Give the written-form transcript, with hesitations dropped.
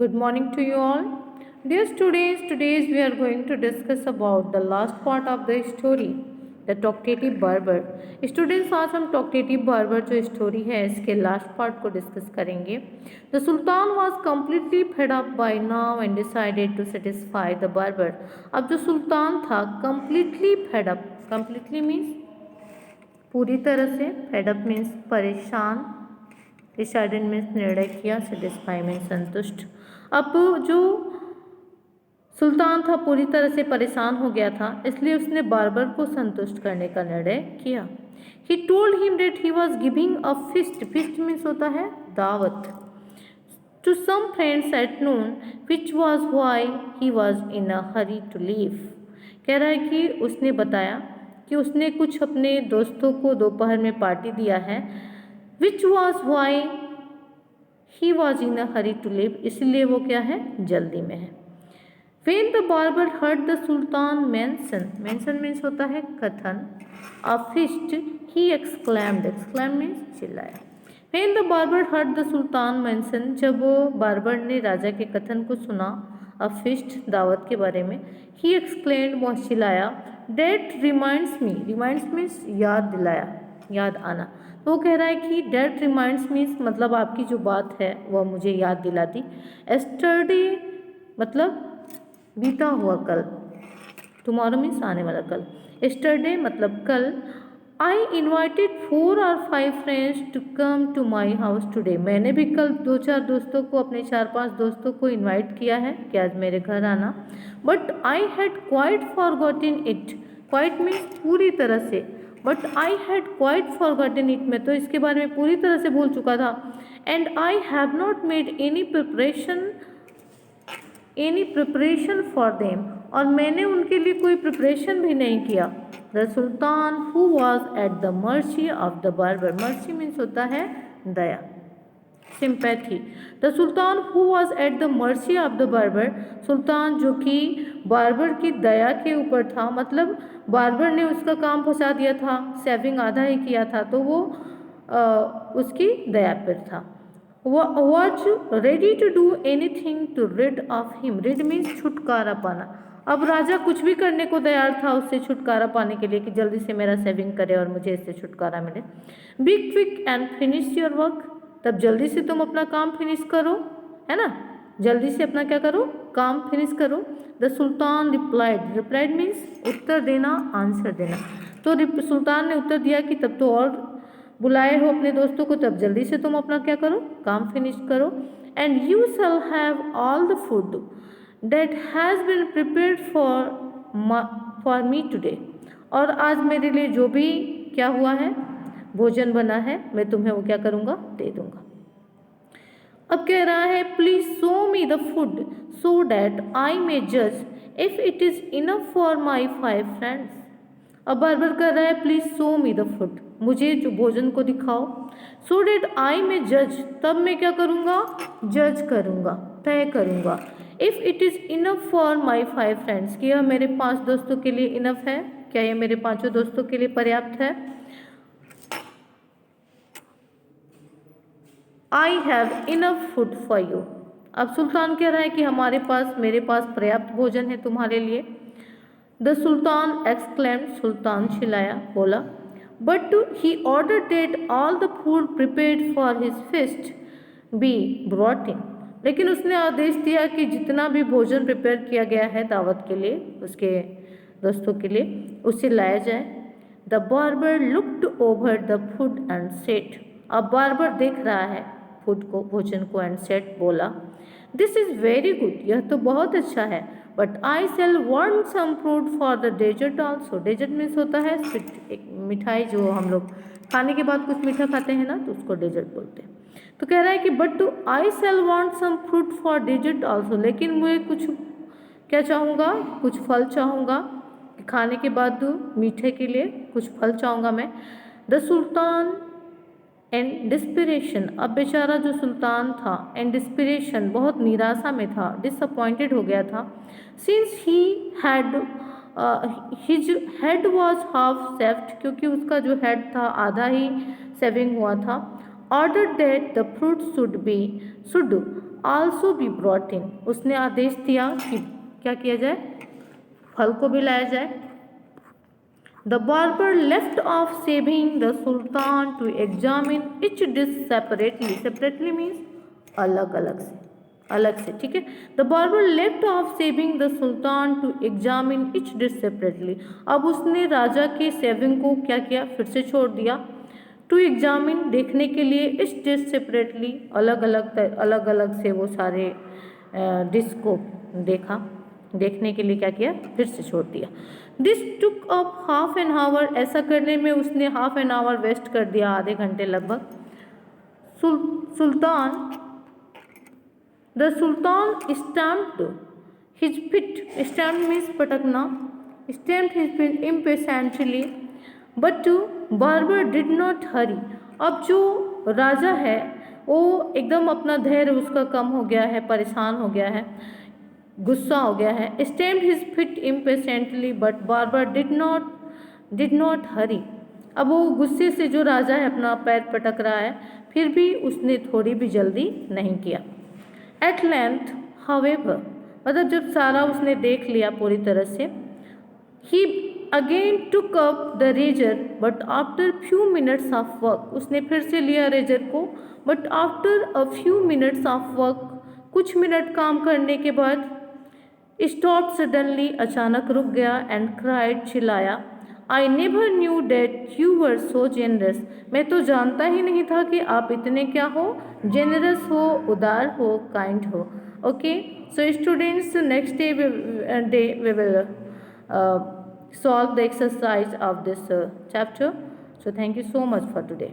Good morning to you all. Dear students, today we are going to discuss about the last part of the story, the Talkative Barber. Students, आज हम Talkative Barber जो story है इसके last part को discuss करेंगे. The Sultan was completely fed up by now and decided to satisfy the barber. अब जो सुल्तान था completely fed up, completely means पूरी तरह से, fed up means परेशान, डिसाइडेड मीन्स निर्णय किया, सेटिस्फाई मीन्स संतुष्ट. अब जो सुल्तान था पूरी तरह से परेशान हो गया था, इसलिए उसने बार्बर को संतुष्ट करने का निर्णय किया. He told him that he was giving a feast. Feast means होता है दावत. To some friends at noon which was why he was in a hurry to leave. कह रहा है कि उसने बताया कि उसने कुछ अपने दोस्तों को दोपहर में पार्टी दिया है. Which was why he was in a hurry to leave, इसलिए वो क्या है, जल्दी में है. When the barber heard the sultan mention. Mention means होता है कथन. At first he exclaimed. Exclaim means चिल्लाया. When the barber heard the sultan mention, जब बार्बर ने राजा के कथन को सुना, अ फिस्ट दावत के बारे में, ही एक्सक्लेम्ड वो चिल्लाया, that reminds me. Reminds means याद दिलाया, याद आना. तो वो कह रहा है कि डेट रिमाइंड्स मीन्स मतलब आपकी जो बात है वह मुझे याद दिलाती. एस्टरडे मतलब बीता हुआ कल. टुमारो मीन्स आने वाला कल. एस्टरडे मतलब कल. I invited 4 or 5 friends to come to my house today. मैंने भी कल 2-4 दोस्तों को, अपने 4-5 दोस्तों को इन्वाइट किया है कि आज मेरे घर आना. But I had quite forgotten it. Quite means पूरी तरह से. But I had quite forgotten it, मैं तो इसके बारे में पूरी तरह से भूल चुका था. And I have not made any preparation for them, और मैंने उनके लिए कोई प्रिपरेशन भी नहीं किया. The sultan who was at the mercy of the barber. Mercy means होता है दया, sympathy. The sultan who was at the mercy of the barber. सुल्तान जो कि बार्बर की दया के ऊपर था, मतलब बार्बर ने उसका काम फंसा दिया था, सेविंग आधा ही किया था, तो वो उसकी दया पर था. Was ready to do anything to rid of him. Rid means छुटकारा पाना. अब राजा कुछ भी करने को तैयार था उससे छुटकारा पाने के लिए, कि जल्दी से मेरा सेविंग करे और मुझे इससे छुटकारा मिले. Be quick and finish your work. तब जल्दी से तुम अपना काम फिनिश करो, है ना, जल्दी से अपना क्या करो, काम फिनिश करो. The sultan replied. Replied means उत्तर देना, आंसर देना. तो सुल्तान ने उत्तर दिया कि तब तो और बुलाए हो अपने दोस्तों को, तब जल्दी से तुम अपना क्या करो, काम फिनिश करो. And you shall have all the food that has been prepared for me today. और आज मेरे लिए जो भी क्या हुआ है, भोजन बना है, मैं तुम्हें वो क्या करूँगा, दे दूँगा. अब कह रहा है please show me the food so that I may जज if it is enough for my 5 friends. अब बार कर रहा है please show me the food, मुझे जो भोजन को दिखाओ. सो डैट आई मे जज, तब मैं क्या करूँगा, जज करूँगा, तय करूँगा. If it is enough for my 5 friends, कि यह मेरे 5 दोस्तों के लिए इनफ है, क्या यह मेरे 5 दोस्तों के लिए पर्याप्त है. I have enough food for you. अब सुल्तान कह रहा है कि मेरे पास पर्याप्त भोजन है तुम्हारे लिए. The sultan exclaimed. सुल्तान चिल्लाया, बोला. But he order that all the food prepared for his feast be brought in. लेकिन उसने आदेश दिया कि जितना भी भोजन प्रिपेयर किया गया है दावत के लिए, उसके दोस्तों के लिए, उसे लाया जाए. The barber looked over the food and said. अब बार्बर देख रहा है फूड को, भोजन को, एंड सेट, बोला, दिस इज वेरी गुड, यह तो बहुत अच्छा है. But I shall want some fruit for the dessert also. Dessert means होता है स्वीट, एक मिठाई जो हम लोग खाने के बाद कुछ मीठा खाते हैं ना, तो उसको डेजर्ट बोलते हैं. तो कह रहा है कि but I shall want some fruit for dessert also, लेकिन मैं कुछ क्या चाहूँगा, कुछ फल चाहूँगा, खाने के बाद मीठे के लिए कुछ फल चाहूँगा मैं. The sultan and डिस्पिरेशन. अब बेचारा जो सुल्तान था, एंड डिस्पिरेशन बहुत निराशा में था, डिसअपॉइंटेड हो गया था. Since he had his head was half saved, क्योंकि उसका जो हेड था आधा ही सेविंग हुआ था. Order that the fruit should also be brought इन, उसने आदेश दिया कि क्या किया जाए, फल को भी लाया जाए। The barber left off shaving the sultan to examine each dish separately, separately means अलग अलग से, अलग से, ठीक है। The barber left off shaving the sultan to examine each dish separately, अब उसने राजा के सेविंग को क्या किया, फिर से छोड़ दिया। टू एग्जामिन देखने के लिए, इच डिश सेपरेटली अलग अलग से वो सारे डिश को देखा, देखने के लिए क्या किया, फिर से छोड़ दिया। This took up half an hour, ऐसा करने में उसने हाफ एन आवर वेस्ट कर दिया, आधे घंटे लगभग। सुल्तान the sultan stamped his feet, stamp means पटकना, stamped his feet impatiently but barber did not hurry, अब जो राजा है वो एकदम अपना धैर्य उसका कम हो गया है, परेशान हो गया है, गुस्सा हो गया है। Stamped his feet impatiently but barber did not hurry, अब वो गुस्से से जो राजा है अपना पैर पटक रहा है, फिर भी उसने थोड़ी भी जल्दी नहीं किया। एट लेंथ हावेवर, मतलब जब सारा उसने देख लिया पूरी तरह से, he again took up the razor but after few minutes of work, उसने फिर से लिया रेजर को, but after a few minutes of work, कुछ मिनट काम करने के बाद, स्टॉप सडनली, अचानक रुक गया, एंड क्राइड, चिल्लाया, I never knew that you were so generous, मैं तो जानता ही नहीं था कि आप इतने क्या हो, जेनरस हो, उदार हो, काइंड हो। Okay, so students, next day we will solve the exercise of this chapter. So thank you so much for today.